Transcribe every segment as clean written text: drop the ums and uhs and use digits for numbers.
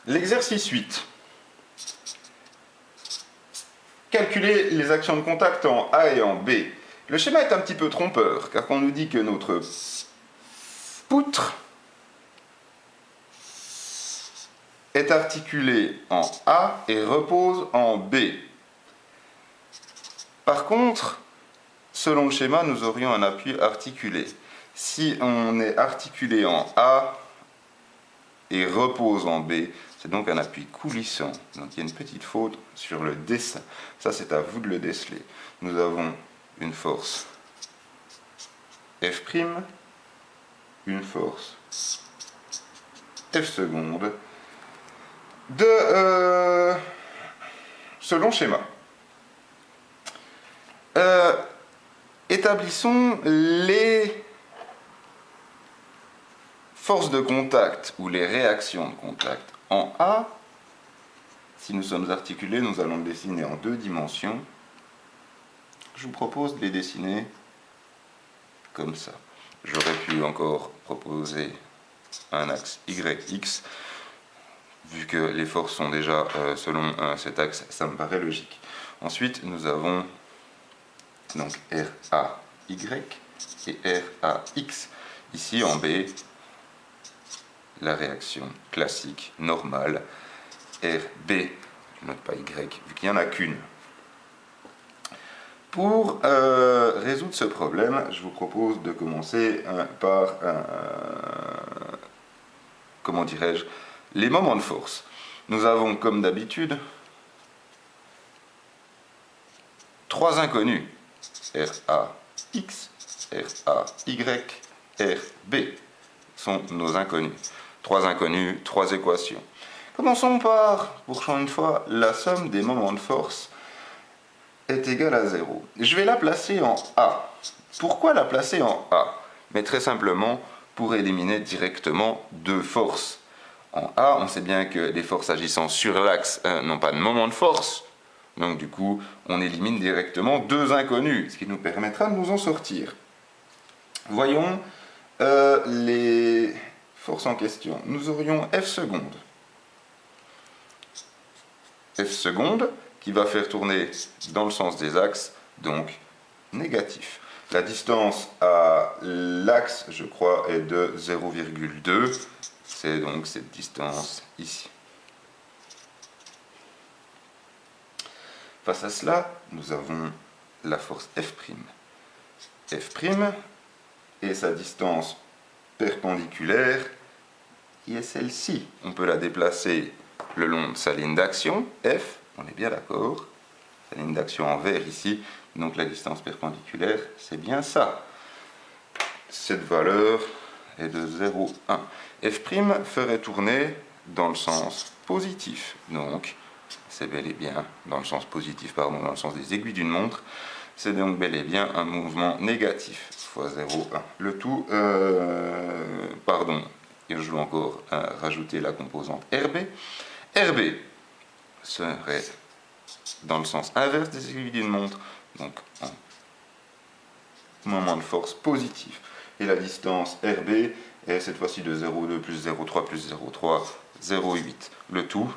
L'exercice 8. Calculer les actions de contact en A et en B. Le schéma est un petit peu trompeur, car on nous dit que notre poutre est articulée en A et repose en B. Par contre, selon le schéma, nous aurions un appui articulé. Si on est articulé en A et repose en B, c'est donc un appui coulissant. Donc il y a une petite faute sur le dessin. Ça, c'est à vous de le déceler. Nous avons une force F', une force F seconde, selon schéma. Établissons les forces de contact ou les réactions de contact. En A, si nous sommes articulés, nous allons le dessiner en 2 dimensions. Je vous propose de les dessiner comme ça. J'aurais pu encore proposer un axe YX. Vu que les forces sont déjà selon cet axe, ça me paraît logique. Ensuite, nous avons donc RAY et RAX. Ici, en B, la réaction classique, normale, RB, je note pas Y, vu qu'il n'y en a qu'une. Pour résoudre ce problème, je vous propose de commencer par, comment dirais-je, les moments de force. Nous avons, comme d'habitude, 3 inconnus. RAX, RAY, RB sont nos inconnus. 3 inconnus, 3 équations. Commençons par, pour changer une fois, la somme des moments de force est égale à 0. Je vais la placer en A. Pourquoi la placer en A? Mais très simplement pour éliminer directement 2 forces. En A, on sait bien que les forces agissant sur l'axe n'ont pas de moment de force. Donc du coup, on élimine directement 2 inconnus, ce qui nous permettra de nous en sortir. Voyons les forces en question. Nous aurions F seconde. F seconde qui va faire tourner dans le sens des axes, donc négatif. La distance à l'axe, je crois, est de 0,2. C'est donc cette distance ici. Face à cela, nous avons la force F'. F' et sa distance perpendiculaire qui est celle-ci. On peut la déplacer le long de sa ligne d'action, F, on est bien d'accord. Sa ligne d'action en vert ici, donc la distance perpendiculaire, c'est bien ça. Cette valeur est de 0,1. F' ferait tourner dans le sens positif, donc c'est bel et bien dans le sens positif, pardon, dans le sens des aiguilles d'une montre, c'est donc bel et bien un mouvement négatif, fois 0,1. Le tout, pardon, et je dois encore rajouter la composante RB. RB serait dans le sens inverse des aiguilles d'une montre, donc en moment de force positif. Et la distance RB est cette fois-ci de 0,2 plus 0,3 plus 0,3, 0,8. Le tout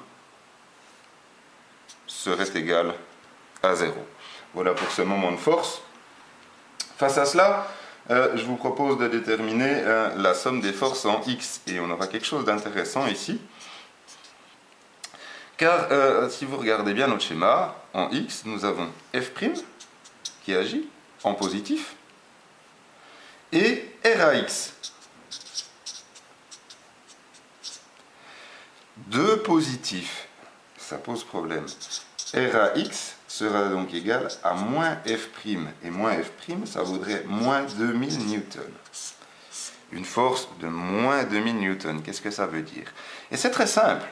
serait égal à 0. Voilà pour ce moment de force. Face à cela, je vous propose de déterminer la somme des forces en X. Et on aura quelque chose d'intéressant ici. Car si vous regardez bien notre schéma, en X, nous avons F' qui agit en positif et RAX. 2 positifs, ça pose problème. RAX sera donc égal à moins F'. Et moins F', ça vaudrait moins 2000 newtons. Une force de moins 2000 newtons, qu'est-ce que ça veut dire? Et c'est très simple.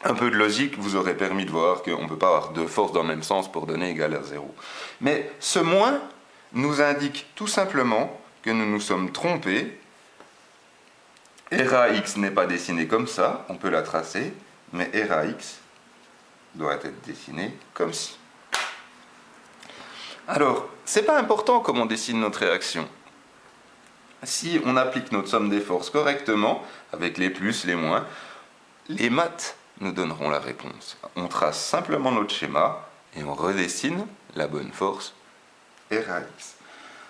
Un peu de logique vous aurait permis de voir qu'on ne peut pas avoir 2 forces dans le même sens pour donner égal à 0. Mais ce moins nous indique tout simplement que nous nous sommes trompés. RAX n'est pas dessiné comme ça, on peut la tracer, mais RAX doit être dessiné comme ci. Alors, c'est pas important comment on dessine notre réaction. Si on applique notre somme des forces correctement, avec les plus, les moins, Les maths nous donneront la réponse. On trace simplement notre schéma et on redessine la bonne force RAX.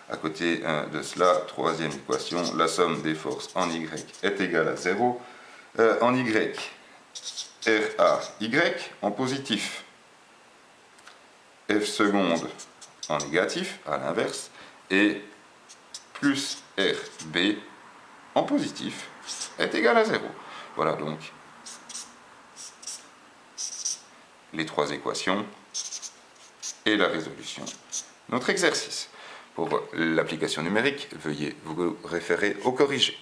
À côté de cela, troisième équation, la somme des forces en Y est égale à 0. En Y, RAY en positif, F seconde en négatif, à l'inverse, et plus RB en positif est égal à 0. Voilà donc les trois équations et la résolution. Notre exercice. Pour l'application numérique, veuillez vous référer au corrigé.